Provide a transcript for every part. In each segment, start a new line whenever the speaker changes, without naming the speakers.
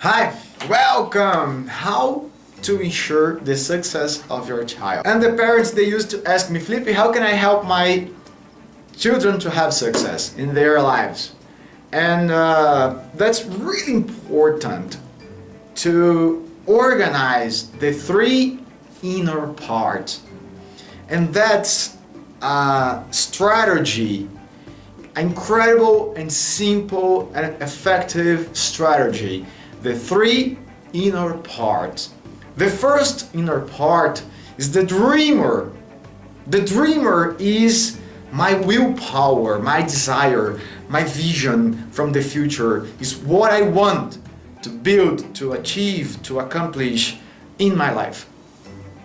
Hi, welcome! How to ensure the success of your child? And the parents, they used to ask me, Felipe, how can I help my children to have success in their lives? And that's really important to organize the three inner parts. And that's a strategy, incredible and simple and effective strategy. The three inner parts. The first inner part is the dreamer. The dreamer is my willpower, my desire, my vision from the future, is what I want to build, to achieve, to accomplish in my life.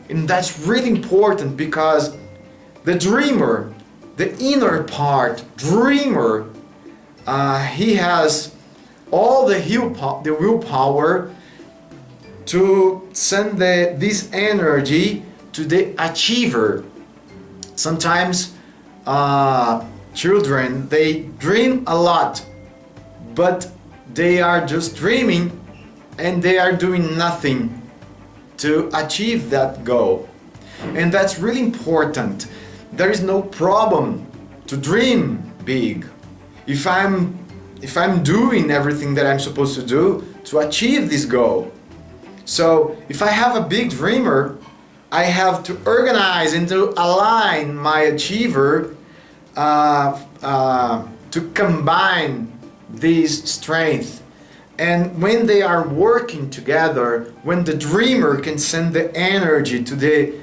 And that's really important because the dreamer, the inner part, dreamer, he has all the willpower to send this energy to the achiever. Sometimes children, they dream a lot, but they are just dreaming and they are doing nothing to achieve that goal. And that's really important. There is no problem to dream big. If I'm doing everything that I'm supposed to do to achieve this goal. So if I have a big dreamer, I have to organize and to align my achiever to combine this strength. And when they are working together, when the dreamer can send the energy to the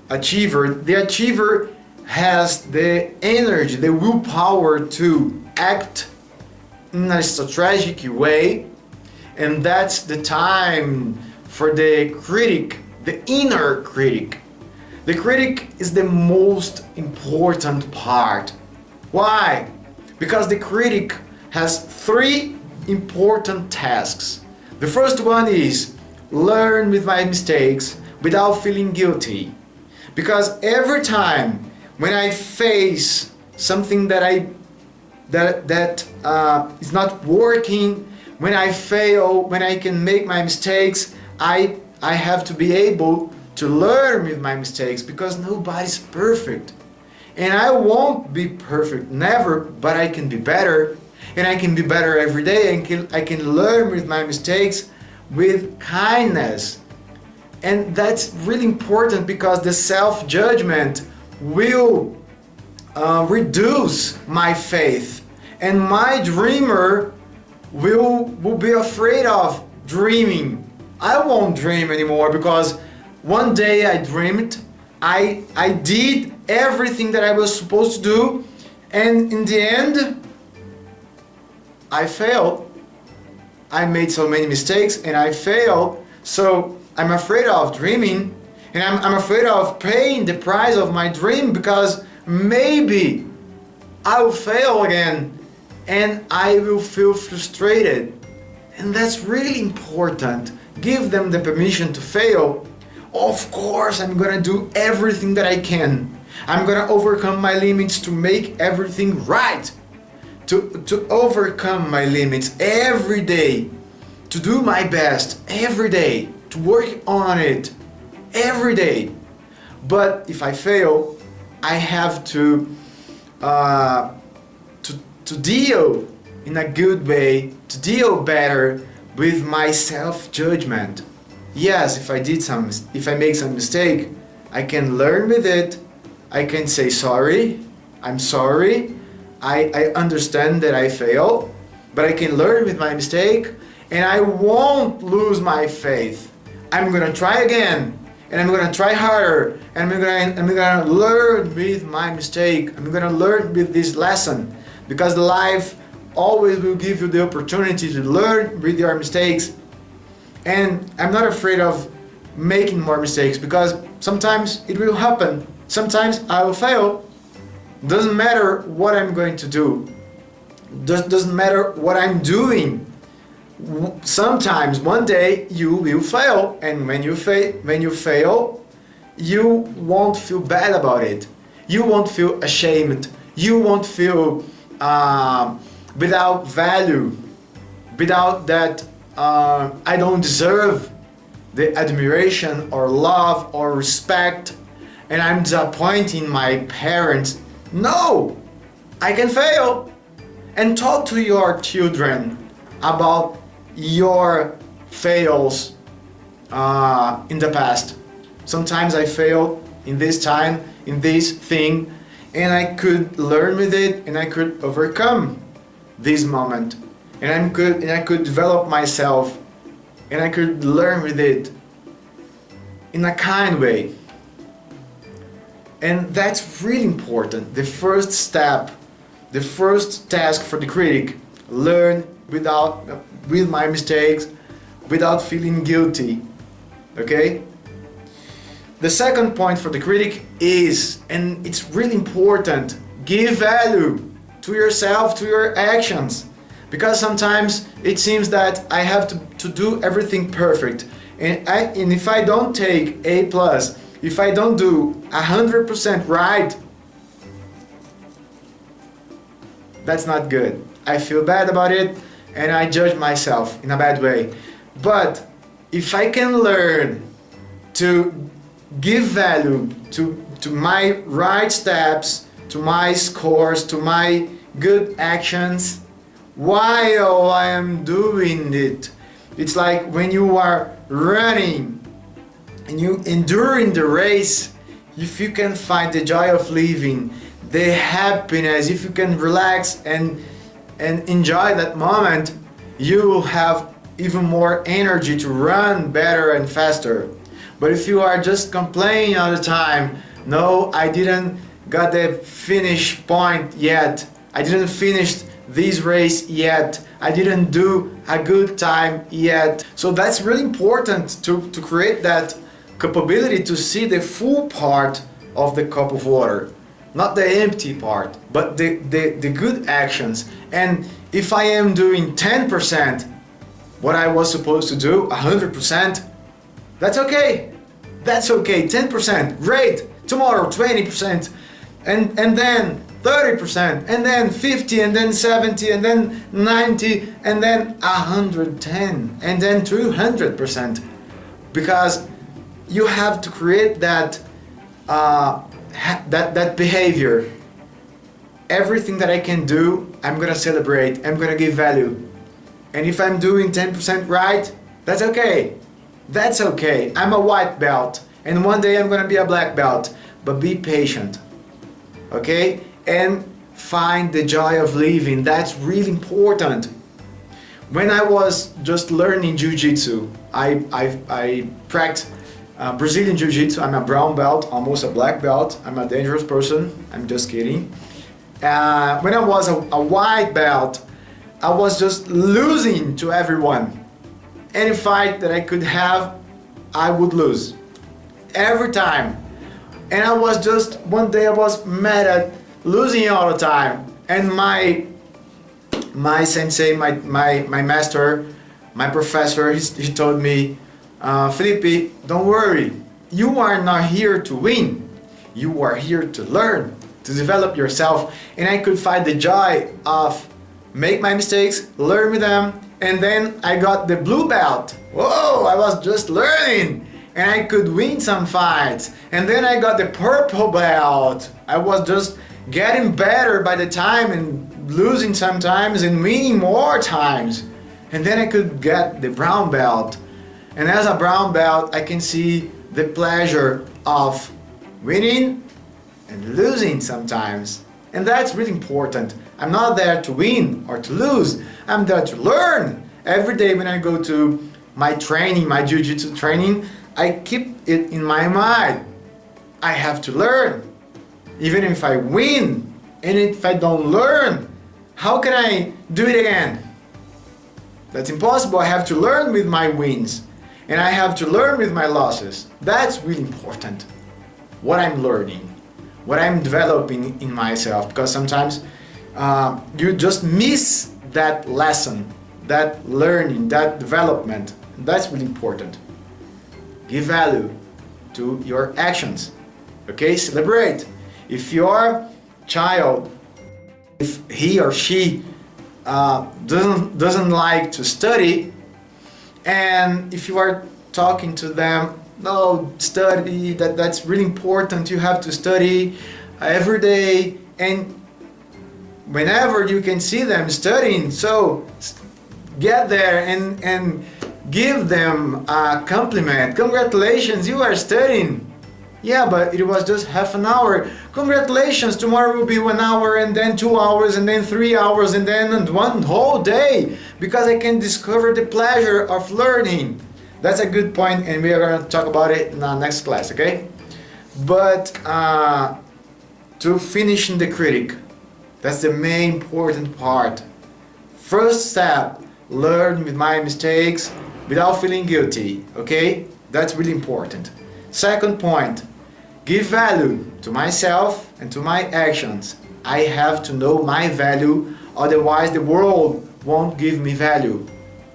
achiever has the energy, the willpower to act in a strategic way, and that's the time for the critic, the inner critic. The critic is the most important part. Why? Because the critic has three important tasks. The first one is learn with my mistakes without feeling guilty. Because every time when I face something that is not working, when I fail, when I can make my mistakes, I have to be able to learn with my mistakes because nobody's perfect. And I won't be perfect, never, but I can be better. And I can be better every day, and I can learn with my mistakes with kindness. And that's really important because the self-judgment will reduce my faith, and my dreamer will be afraid of dreaming. I won't dream anymore because one day I dreamed, I did everything that I was supposed to do, and in the end I failed. I made so many mistakes and I failed, so I'm afraid of dreaming, and I'm afraid of paying the price of my dream because maybe I will fail again and I will feel frustrated. And that's really important. Give them the permission to fail. Of course, I'm gonna do everything that I can. I'm gonna overcome my limits to make everything right. To overcome my limits every day. To do my best every day. To work on it every day. But if I fail, I have to deal in a good way, to deal better with my self-judgment. Yes, if I make some mistake, I can learn with it. I can say sorry. I'm sorry. I understand that I failed, but I can learn with my mistake, and I won't lose my faith. I'm gonna try again, and I'm gonna try harder, and I'm gonna learn with my mistake. I'm gonna learn with this lesson, because life always will give you the opportunity to learn with your mistakes. And I'm not afraid of making more mistakes because sometimes it will happen. Sometimes I will fail. Doesn't matter what I'm going to do. Doesn't matter what I'm doing. Sometimes one day you will fail, and when you fail, you won't feel bad about it. You won't feel ashamed. You won't feel without value, without that I don't deserve the admiration or love or respect, and I'm disappointing my parents. No, I can fail. And talk to your children about your fails in the past. Sometimes I failed in this time, in this thing, and I could learn with it, and I could overcome this moment, and I could develop myself, and I could learn with it in a kind way. And that's really important. The first step, the first task for the critic: learn with my mistakes, without feeling guilty. Okay? The second point for the critic is, and it's really important, give value to yourself, to your actions. Because sometimes it seems that I have to do everything perfect. And if I don't take A+, if I don't do 100% right, that's not good. I feel bad about it, and I judge myself in a bad way. But if I can learn to give value to my right steps, to my scores, to my good actions while I am doing it. It's like when you are running and you enduring the race, if you can find the joy of living, the happiness, if you can relax and enjoy that moment, you will have even more energy to run better and faster. But if you are just complaining all the time, no, I didn't got the finish point yet, I didn't finish this race yet, I didn't do a good time yet. So that's really important to create that capability to see the full part of the cup of water, not the empty part, but the good actions. And if I am doing 10% what I was supposed to do, 100%, that's okay. That's okay. 10%, great. Tomorrow 20%, and then 30%, and then 50, and then 70, and then 90, and then 110, and then 200%. Because you have to create that that behavior. Everything that I can do, I'm gonna celebrate. I'm gonna give value. And if I'm doing 10% right, that's okay. That's okay. I'm a white belt, and one day I'm gonna be a black belt. But be patient, okay? And find the joy of living. That's really important. When I was just learning Jiu-Jitsu, I practiced Brazilian Jiu-Jitsu. I'm a brown belt, almost a black belt. I'm a dangerous person. I'm just kidding. When I was a white belt, I was just losing to everyone. Any fight that I could have, I would lose. Every time. And I was just, one day I was mad at losing all the time. And my sensei, my master, my professor, he told me, Felipe, don't worry. You are not here to win. You are here to learn, to develop yourself. And I could find the joy of make my mistakes, learn with them, and then I got the blue belt. Whoa, I was just learning, and I could win some fights. And then I got the purple belt. I was just getting better by the time and losing sometimes and winning more times. And then I could get the brown belt. And as a brown belt, I can see the pleasure of winning and losing sometimes. And that's really important. I'm not there to win or to lose. I'm there to learn. Every day when I go to my training, my Jiu-Jitsu training, I keep it in my mind. I have to learn. Even if I win, and if I don't learn, how can I do it again? That's impossible. I have to learn with my wins. And I have to learn with my losses. That's really important. What I'm learning, what I'm developing in myself. Because sometimes you just miss that lesson, that learning, that development. That's really important. Give value to your actions. Okay, celebrate. If your child, if he or she doesn't like to study, And if you are talking to them, no, study, that's really important, you have to study every day, and whenever you can see them studying, so get there and give them a compliment. Congratulations, you are studying. Yeah, but it was just half an hour. Congratulations, tomorrow will be 1 hour, and then 2 hours, and then 3 hours, and then one whole day, because I can discover the pleasure of learning. That's a good point, and we are going to talk about it in our next class, okay? But to finish in the critic, that's the main important part. First step, learn with my mistakes without feeling guilty, okay? That's really important. Second point, give value to myself and to my actions. I have to know my value, otherwise the world won't give me value,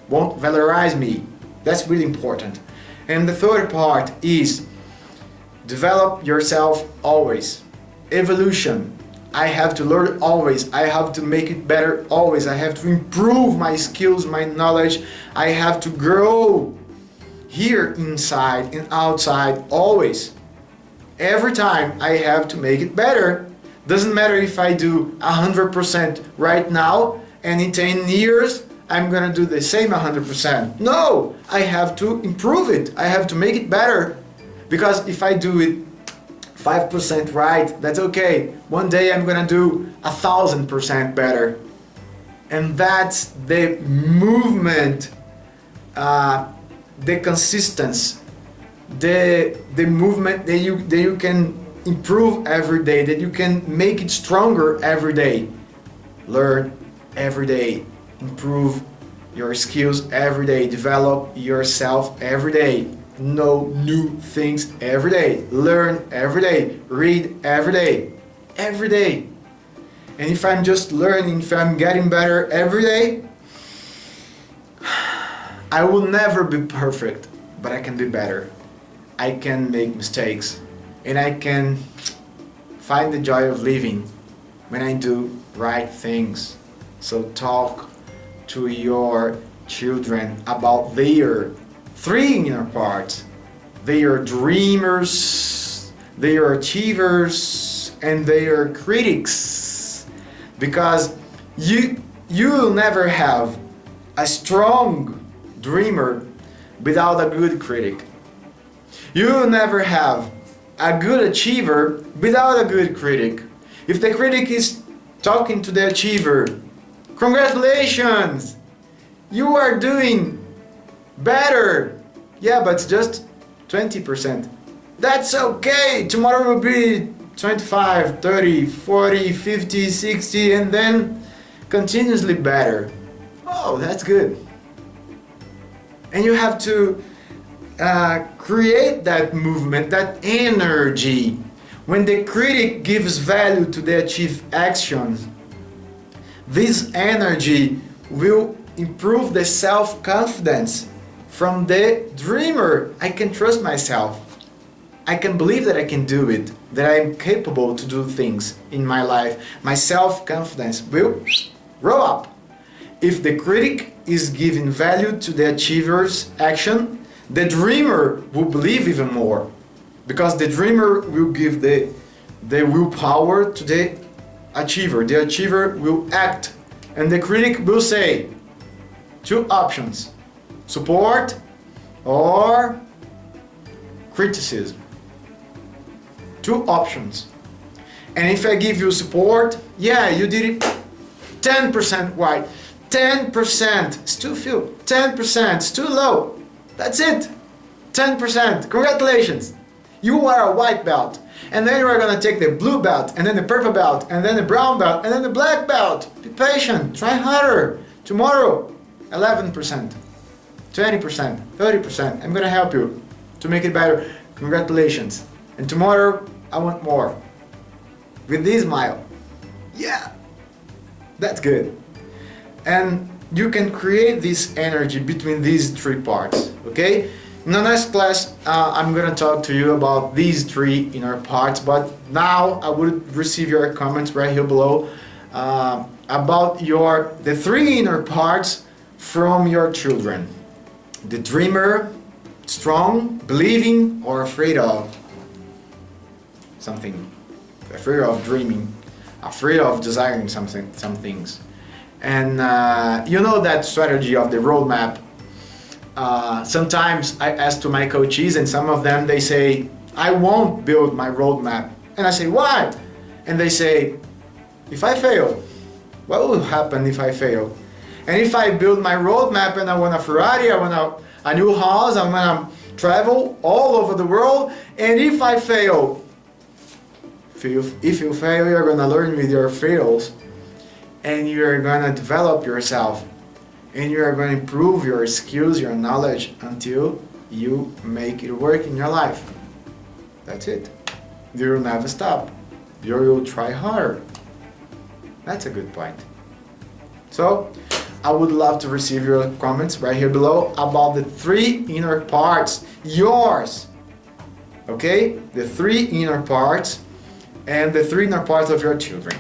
won't valorize me. That's really important. And the third part is develop yourself always. Evolution. I have to learn always. I have to make it better always. I have to improve my skills, my knowledge. I have to grow here inside and outside always. Every time I have to make it better. Doesn't matter if I do 100% right now and in 10 years I'm gonna do the same 100%. No, I have to improve it. I have to make it better, because if I do it 5% right, that's okay. One day I'm gonna do 1,000% better. And that's the movement, the consistency, the movement that you can improve every day, that you can make it stronger every day. Learn every day, improve your skills every day, develop yourself every day, know new things every day, learn every day, read every day, every day. And if I'm just learning, if I'm getting better every day, I will never be perfect, but I can be better. I can make mistakes, and I can find the joy of living when I do right things. So talk to your children about their three inner parts. They are dreamers, they are achievers, and they are critics. Because you will never have a strong dreamer without a good critic. You will never have a good achiever without a good critic. If the critic is talking to the achiever, congratulations, you are doing better. Yeah, but it's just 20%. That's okay. Tomorrow will be 25, 30, 40, 50, 60, and then continuously better. Oh, that's good. And you have to create that movement, that energy. When the critic gives value to the achieved actions, this energy will improve the self-confidence from the dreamer. I can trust myself. I can believe that I can do it, that I'm capable to do things in my life. My self-confidence will grow up. If the critic is giving value to the achiever's action, the dreamer will believe even more, because the dreamer will give the willpower to the achiever. The achiever will act, and the critic will say two options: support or criticism. Two options. And if I give you support, yeah, you did it 10% right. 10%, it's too few. 10%, it's too low. That's it. 10%. Congratulations. You are a white belt. And then you are going to take the blue belt, and then the purple belt, and then the brown belt, and then the black belt. Be patient. Try harder. Tomorrow, 11%, 20%, 30%. I'm going to help you to make it better. Congratulations. And tomorrow, I want more. With this smile. Yeah. That's good. And you can create this energy between these three parts, okay? In the next class, I'm gonna talk to you about these three inner parts, but now I would receive your comments right here below about the three inner parts from your children. The dreamer, strong, believing, or afraid of something. Afraid of dreaming, afraid of desiring something, some things. And you know that strategy of the roadmap. Sometimes I ask to my coaches, and some of them they say, I won't build my roadmap. And I say, why? And they say, if I fail, what will happen if I fail? And if I build my roadmap and I want a Ferrari, I want a new house, I want to travel all over the world, and if I fail, if you fail, you're going to learn with your fails, and you're going to develop yourself, and you're going to improve your skills, your knowledge, until you make it work in your life. That's it. You will never stop. You will try harder. That's a good point. So, I would love to receive your comments right here below about the 3 inner parts, yours. Okay? The 3 inner parts and the 3 inner parts of your children.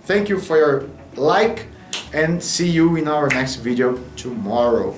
Thank you for your like, and see you in our next video tomorrow.